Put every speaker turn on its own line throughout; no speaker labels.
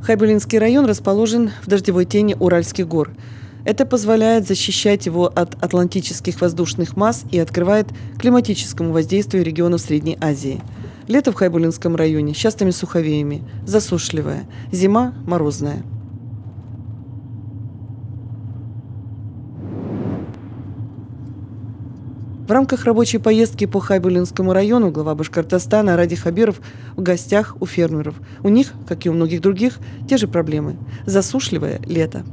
Хайбулинский район расположен в дождевой тени Уральских гор. Это позволяет защищать его от атлантических воздушных масс и открывает климатическому воздействию регионов Средней Азии. Лето в Хайбулинском районе с частыми суховеями, засушливое, зима морозная. В рамках рабочей поездки по Хайбулинскому району глава Башкортостана Ради Хабиров в гостях у фермеров. У них, как и у многих других, те же проблемы – засушливое лето.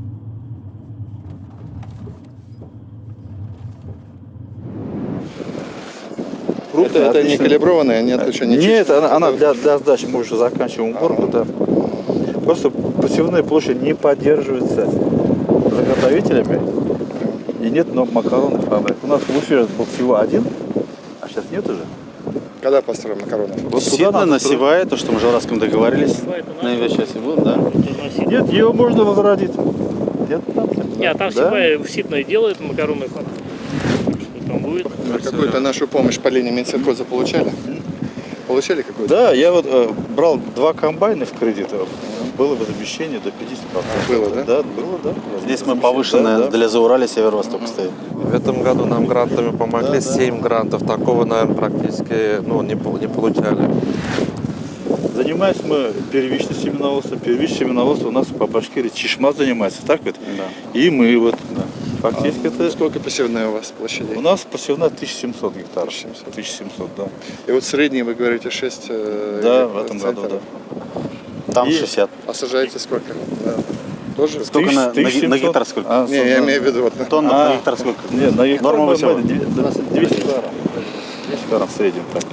Это не калиброванная, нет еще ничего?
Нет, она для сдачи, мы уже заканчиваем уборку, да. Просто посевная площадь не поддерживается заготовителями и нет макаронных фабрик. У нас в Уфе был всего один, а сейчас нет уже.
Когда построим макароны?
Вот ситно насевает, то, что мы с Жавраском договорились, на части будем, да?
Нет, ее можно возродить.
Нет, там всегда ситно делают макароны. Там будет.
Какую-то нашу помощь по линии Минсельхоза получали? Получали какую-то?
Да, я вот брал 2 комбайна в кредит, было возмещение до 50%.
Было, да?
Да, было, да.
Здесь мы повышенные для Заурали, Северо-Восток стоит.
В этом году нам грантами помогли, 7 грантов. Такого, наверное, практически не получали.
Занимаемся мы первичным семеноводством. Первичное семеноводство у нас по Башкирии Чешма занимается, так ведь?
Да.
И мы вот. Фактически это...
Сколько посевная у вас площадей?
У нас посевная 1700 гектаров. 1700, да.
И вот средний, вы говорите, 6
да, в этом году, да.
Там 60.
А сажаете сколько? Да. Тоже?
Сколько на гектар сколько?
Не, я имею в виду вот
Тонна на гектар сколько?
Нет, на гектар
норма высева.
200 гектаров. 200 гектаров в среднем. Так.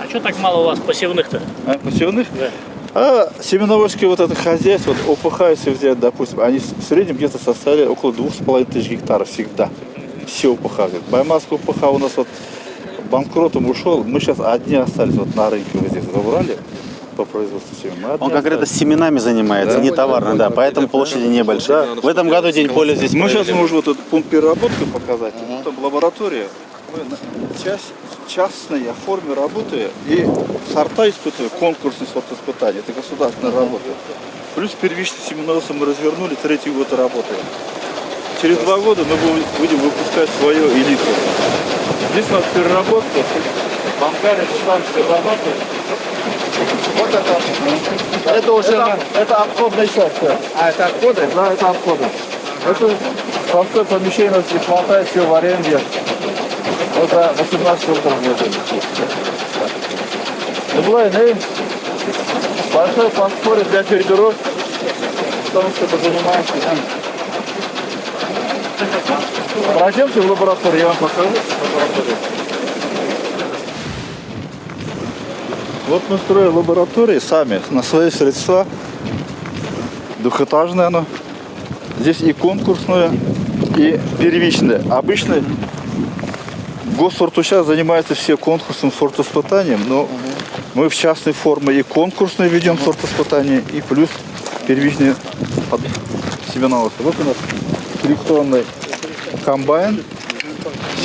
А что так мало у вас посевных-то?
Посевных?
Да.
А семеноводческое вот это хозяйство, вот ОПХ, если взять, допустим, они в среднем где-то составили около 2500 гектаров всегда. Все ОПХ. Баймасская ОПХ у нас вот банкротом ушел. Мы сейчас одни остались вот на рынке вот здесь в Урале по производству семян.
Он конкретно семенами занимается, да? Не товарно, да, поэтому площади небольшие. Да. В этом году день поля здесь.
Мы сейчас можем вот этот пункт переработки показать. Там лаборатория. Мы частной форме работы и сорта испытываем, конкурсный сорт испытания. Это государственная работа. Плюс первичное семеноводство мы развернули, 3-й год работаем. Через 2 года мы будем выпускать свою элиту. Здесь у нас переработка, банкарь, переработка.
Вот это уже...
Это отходная часть.
А, это отходы?
Да, это отходы. Это простое помещение у нас не хватает, все в аренде. Вот за 18 лет работаем. Большой платформе для передуров, потому что мы занимаемся. Пройдемте в лабораторию, я вам покажу лабораторию. Вот мы строим лаборатории сами, на свои средства. Двухэтажное оно. Здесь и конкурсное, и первичное. Обычно госсорту сейчас занимаются все конкурсным сортоспытанием, но мы в частной форме и конкурсное ведем сортоспытание, и плюс первичное семеноводство. Вот у нас 3-тонный комбайн,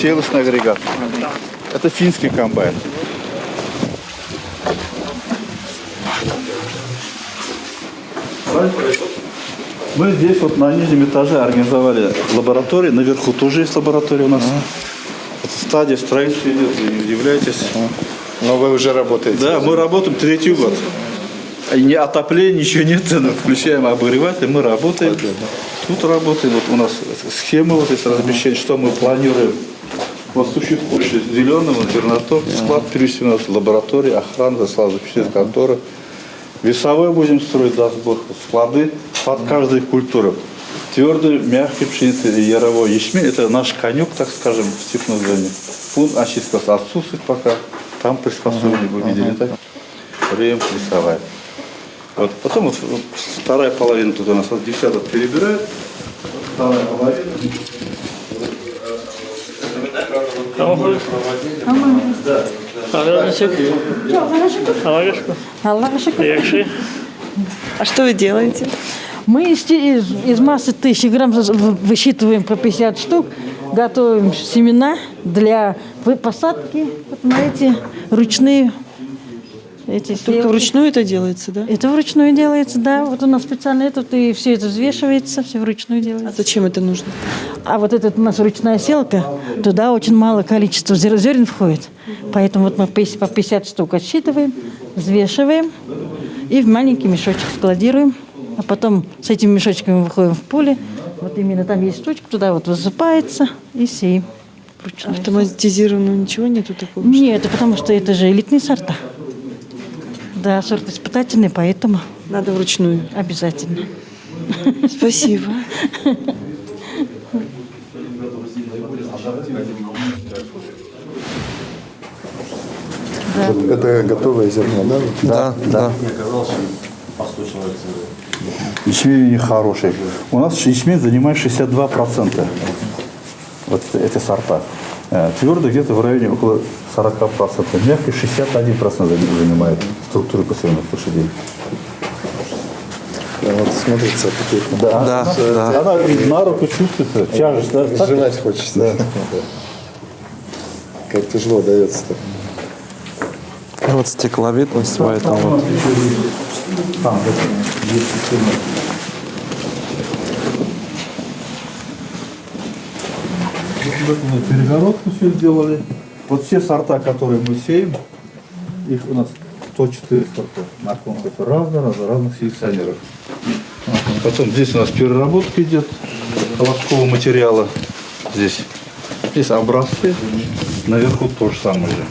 сеялочный агрегат. Это финский комбайн. Мы здесь вот на нижнем этаже организовали лабораторию, наверху тоже есть лаборатория у нас. Это стадия строительства идет, вы не удивляйтесь.
Но вы уже работаете?
Да, мы работаем 3-й год. Ни отопления, ничего нет, включаем обогреватель, мы работаем. Тут работаем, вот у нас схема вот здесь размещения, что мы планируем. Вот существует площадь зеленого, зерноток, склад первичный у нас, лаборатория, охрана, складозащитная контора. Весовой будем строить, даст Бог, склады под каждой культурой. Твердый, мягкий пшеница и яровой ячмень – это наш конек, так скажем, в степной зоне. Пункт очистки отсутствует пока. Там приспособление вы видели, так? Время весовая. Вот. Потом вот вторая половина тут у нас вот десяток перебирает. Вторая половина. Да.
А что вы делаете?
Мы из массы 1000 грамм высчитываем по 50 штук, готовим семена для посадки вот на эти ручные Эти
Только
сливки.
вручную это делается, да?
Это вручную делается, да. Вот у нас специально этот, и все это взвешивается, все вручную
А
делается.
зачем это нужно?
А вот этот у нас ручная селка, туда очень мало количества зерен входит. Поэтому вот мы по 50 штук отсчитываем, взвешиваем и в маленький мешочек складируем. А потом с этими мешочками выходим в поле. Вот именно там есть штучка, туда вот высыпается и сеем. Вручную.
Автоматизированного ничего нету такого?
Нет, это потому что это же элитные сорта. Да, сорт испытательный, поэтому
Надо вручную.
обязательно.
Спасибо.
Это готовое зерно, да?
Да.
Ячмень у них хороший. У нас ячмень занимает 62%. Вот эти сорта. Твердый где-то в районе около 40%. Мягкий 61% занимает структуру посевных лошадей.
Вот смотрится аппетитно.
Да. Она на руку чувствуется, тяжесть, да? Так?
Жевать хочется. Да. Как тяжело дается-то.
Вот стекловидность, поэтому вот.
Там, есть мы перегородку все сделали. Вот все сорта, которые мы сеем, их у нас 104 сорта на конкурсе разных селекционеров. Потом здесь у нас переработка идет холодкового материала. Здесь образцы, наверху то же самое же.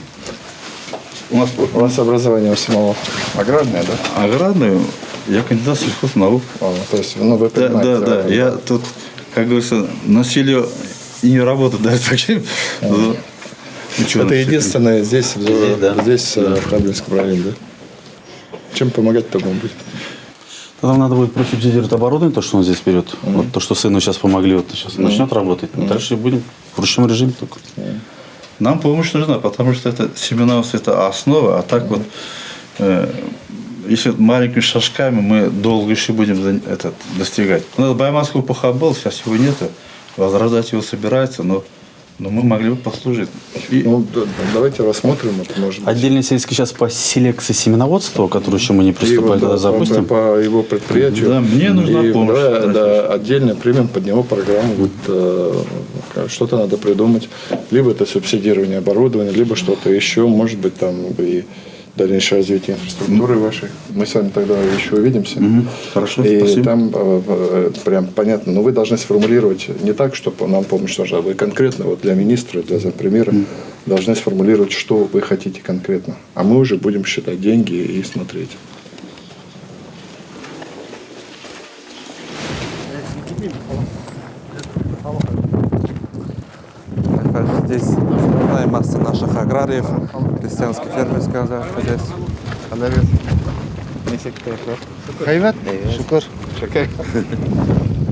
У вас образование у самого аграрное, да?
Аграрную, я кандидат сельхознаук.
То есть, ну, вы понимаете.
Да. Я тут, как говорится, насилию и не работаю даже таким.
Это единственное здесь, в Таблинском районе, да? Чем помогать-то вам будет?
Нам надо будет просубсидировать оборудование, то, что он здесь берет. Вот то, что сыну сейчас помогли, вот сейчас начнет работать. Дальше будем в ручном режиме только.
Нам помощь нужна, потому что это семенавоз, это основа, а так вот, если маленькими шажками, мы долго еще будем достигать. У нас Байманский упаха был, сейчас его нет, возрождать его собирается, но мы могли бы послужить.
Ну, давайте рассмотрим это, может быть.
Отдельный сельский сейчас по селекции семеноводства, который еще мы не приступали, тогда запустим.
По его предприятию.
Да, мне нужна помощь.
Да, отдельно примем под него программу. Вот, что-то надо придумать. Либо это субсидирование оборудования, либо что-то еще. Может быть, там и дальнейшее развитие инфраструктуры вашей. Мы с вами тогда еще увидимся.
Хорошо,
и
спасибо.
там прям понятно. Но вы должны сформулировать не так, чтобы нам помощь нужна. Вы конкретно вот для министра, для зампремьера должны сформулировать, что вы хотите конкретно. А мы уже будем считать деньги и смотреть.
Здесь основная масса наших аграриев, крестьянское фермерское хозяйство.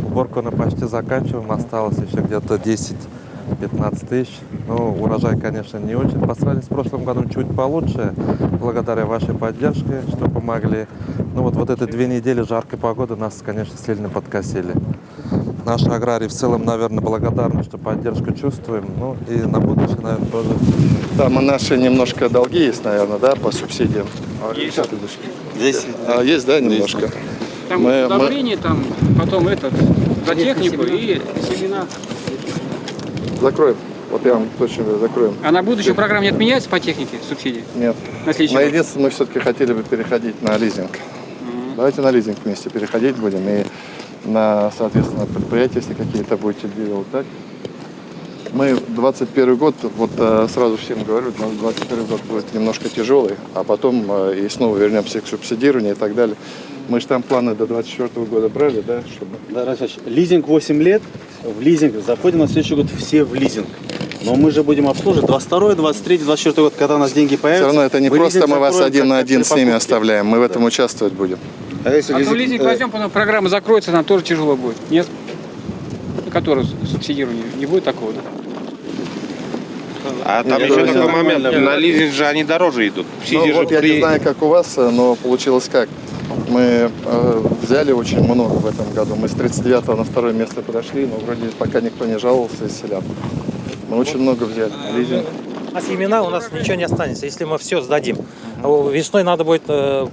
Уборку мы почти заканчиваем, осталось еще где-то 10-15 тысяч. Ну, урожай, конечно, не очень. По сравнению с прошлым годом чуть получше, благодаря вашей поддержке, что помогли. Ну, вот эти 2 недели жаркой погоды нас, конечно, сильно подкосили. Наши аграрии в целом, наверное, благодарны, что поддержку чувствуем. Ну, и на будущее, наверное, тоже.
Там наши немножко долги есть, наверное, да, по субсидиям.
Здесь
Есть, да, немножко?
Там удобрение, там потом за технику и семена.
Закроем. Вот я вам точно говорю, закроем.
А на будущую программу не отменяется по технике субсидии?
Нет.
На следующий
На
год?
единственное, мы все-таки хотели бы переходить на лизинг. Давайте на лизинг вместе переходить будем. И на, соответственно, предприятия, если какие-то будете делать, так? Мы 21 год, вот сразу всем говорю, 21 год будет немножко тяжелый, а потом и снова вернемся к субсидированию и так далее. Мы же там планы до 24 года брали, да, чтобы...
Да, Рафич, лизинг 8 лет, в лизинг заходим на следующий год все в лизинг. Но мы же будем обслуживать 22, 23, 24 год, когда у нас деньги появятся.
Все равно это не просто мы вас один на один с ними оставляем, мы в этом участвовать будем.
А то лизинг возьмем, потом программа закроется, нам тоже тяжело будет. Нет? Который субсидирование. Не будет такого, да?
А там еще такой момент, на лизинг же они дороже идут.
Ну, вот я не знаю, как у вас, но получилось как. Мы взяли очень много в этом году. Мы с 39-го на 2 место подошли, но вроде пока никто не жаловался из селян. Мы очень много взяли. Лизинг.
А семена у нас ничего не останется, если мы все сдадим. Весной надо будет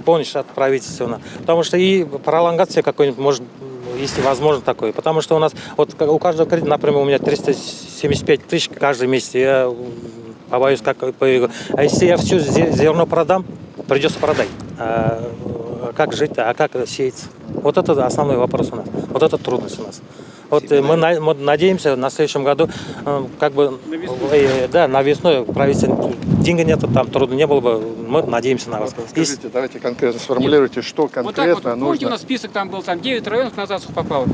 помощь от правительства. Потому что и пролонгация какой-нибудь может, если возможно такое. Потому что у нас, вот у каждого кредита, например, у меня 375 тысяч каждый месяц. Я побоюсь, а если я все зерно продам, придется продать. А как жить, а как сеяться? Вот это основной вопрос у нас. Вот это трудность у нас. Вот мы надеемся на следующем году, как бы, на весной правительство, денег нету, там трудно не было бы, мы надеемся на вас.
Скажите, давайте конкретно сформулируйте, что конкретно
вот так вот,
нужно.
помните, у нас список там был, там 9 районов на засуху попало,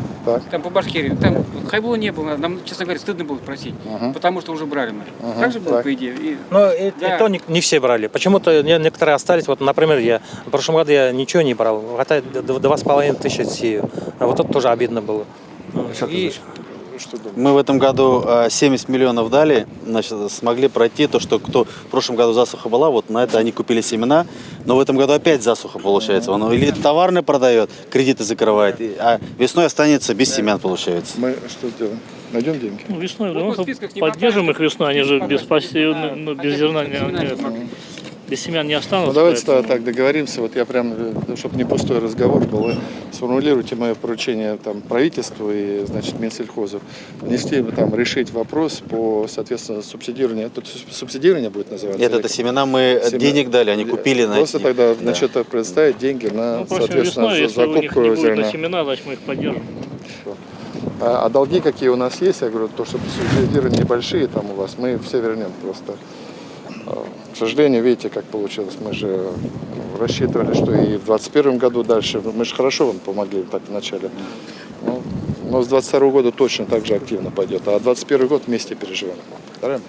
там по Башкирии, там Хайбула не было, нам, честно говоря, стыдно было просить, потому что уже брали мы. Так же было, по идее.
Но и то не все брали, почему-то некоторые остались, вот, например, в прошлом году я ничего не брал, хотя 2500 сею, а вот это тоже обидно было.
Мы в этом году 70 миллионов дали, значит, смогли пройти то, что кто в прошлом году засуха была, вот на это они купили семена, но в этом году опять засуха получается. Он или товарный продает, кредиты закрывает, а весной останется без семян получается.
Мы что делаем? Найдем деньги?
Ну, весной, поддержим их весной, они же без зерна без семян не останутся.
Ну, давайте так договоримся. Вот я прям, чтобы не пустой разговор был, вы сформулируйте мое поручение там, правительству и, значит, Минсельхозу. Внести, там, решить вопрос по, соответственно, субсидированию. Тут субсидирование будет называться?
Нет, это семена мы денег дали, они купили на
просто тогда, значит, предоставить деньги на, соответственно,
весной,
закупку
если у них не будет
зерна.
на семена, значит, мы их поддержим.
А долги какие у нас есть? Я говорю, то, что субсидирования небольшие там у вас, мы все вернем просто. К сожалению, видите, как получилось. Мы же рассчитывали, что и в 2021 году дальше. Мы же хорошо вам помогли так в начале. Но с 2022 года точно так же активно пойдет. А 2021 год вместе переживем.
Рад.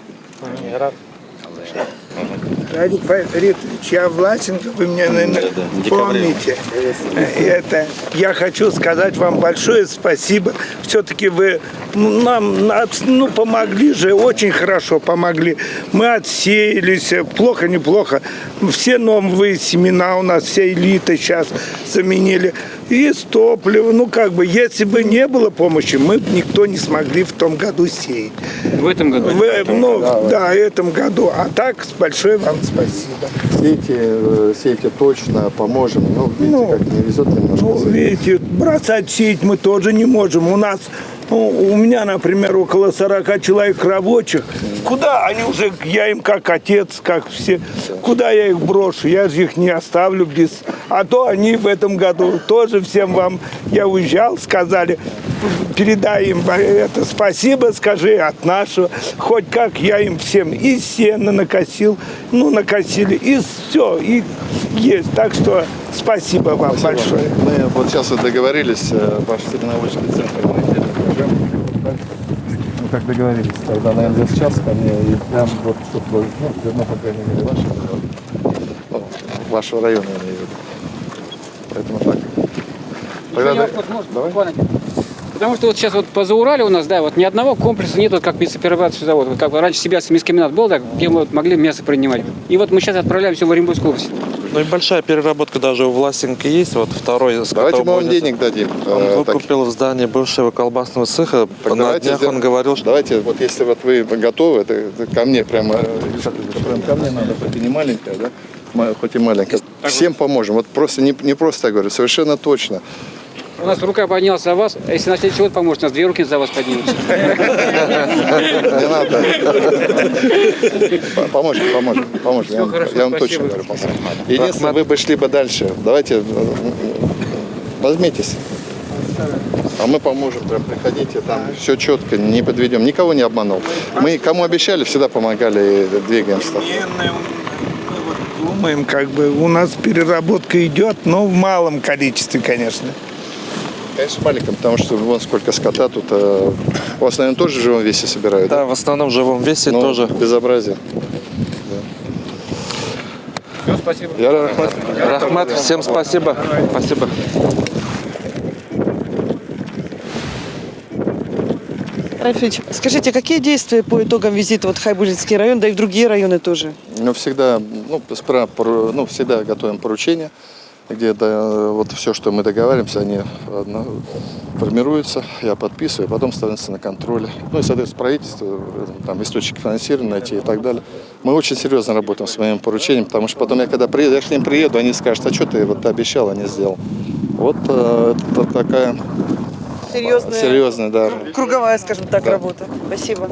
Радик Фаритович, я Власенко, вы меня, наверное, помните. Это, я хочу сказать вам большое спасибо. Все-таки вы нам помогли же, очень хорошо помогли. Мы отсеялись, плохо-неплохо. Все новые семена у нас, вся элита сейчас заменили. И с топливом, если бы не было помощи, мы бы никто не смогли в том году сеять.
В этом году?
В этом году. А так, большое вам спасибо.
Сейте точно, поможем. Видите, как не везет немножко.
Видите, бросать сеять мы тоже не можем. У меня, например, около 40 человек рабочих. Куда они уже, я им как отец, как все. Куда я их брошу? Я же их не оставлю без... А то они в этом году тоже всем вам, я уезжал, сказали, передай им это спасибо, скажи от нашего. Хоть как я им всем и сено накосили, и все, и есть. Так что спасибо вам большое.
Мы вот сейчас договорились, ваш соревновательный центр, как договорились, тогда, наверное, сейчас ко мне, и прям вот, чтобы, зерно, по крайней мере, вашего района, я имею в виду. Поэтому так.
Тогда давай. Потому что вот сейчас вот по Заурале у нас, ни одного комплекса нет, как мясоперерабатывающий завод. Вот как бы раньше Сибирский мясокомбинат был, где мы могли мясо принимать. И вот мы сейчас отправляем все в Оренбургскую область.
Ну и большая переработка даже у Власенко есть. Вот второй.
Давайте мы вам денег дадим.
Он выкупил в здании бывшего колбасного цеха. На днях он говорил, что...
Давайте, вот если вот вы готовы, это ко мне прямо ко мне надо, хоть и не маленькая, да? Хоть и маленькая. Всем поможем. Вот просто не просто я говорю, совершенно точно.
У нас рука поднялась за вас, а если на следующий год поможет, у нас 2 руки за вас поднимутся.
Не надо. Поможем. Я вам точно говорю, поможем. Единственное, вы бы шли бы дальше. Давайте, возьмитесь. А мы поможем, прям приходите, там все четко, не подведем, никого не обманул. Мы кому обещали, всегда помогали и двигаемся.
Думаем, у нас переработка идет, но в малом количестве, конечно.
Конечно, маленьком, потому что вон сколько скота тут. У вас, наверное, тоже в живом весе собирают?
Да, в основном в живом весе тоже.
Безобразие.
Все, спасибо.
Рахмат, всем спасибо. Спасибо.
Райфович, скажите, какие действия по итогам визита в Хайбулинский район, да и в другие районы тоже?
Всегда, всегда готовим поручения где вот все, что мы договариваемся, они формируются, я подписываю, потом ставятся на контроле. Ну и, соответственно, правительство, там, источники финансирования найти и так далее. Мы очень серьезно работаем с моим поручением, потому что потом я, когда приеду, я к ним приеду, они скажут, а что ты вот обещал, а не сделал. Вот это такая серьезная, да.
Круговая, скажем так,
Да.
работа. Спасибо.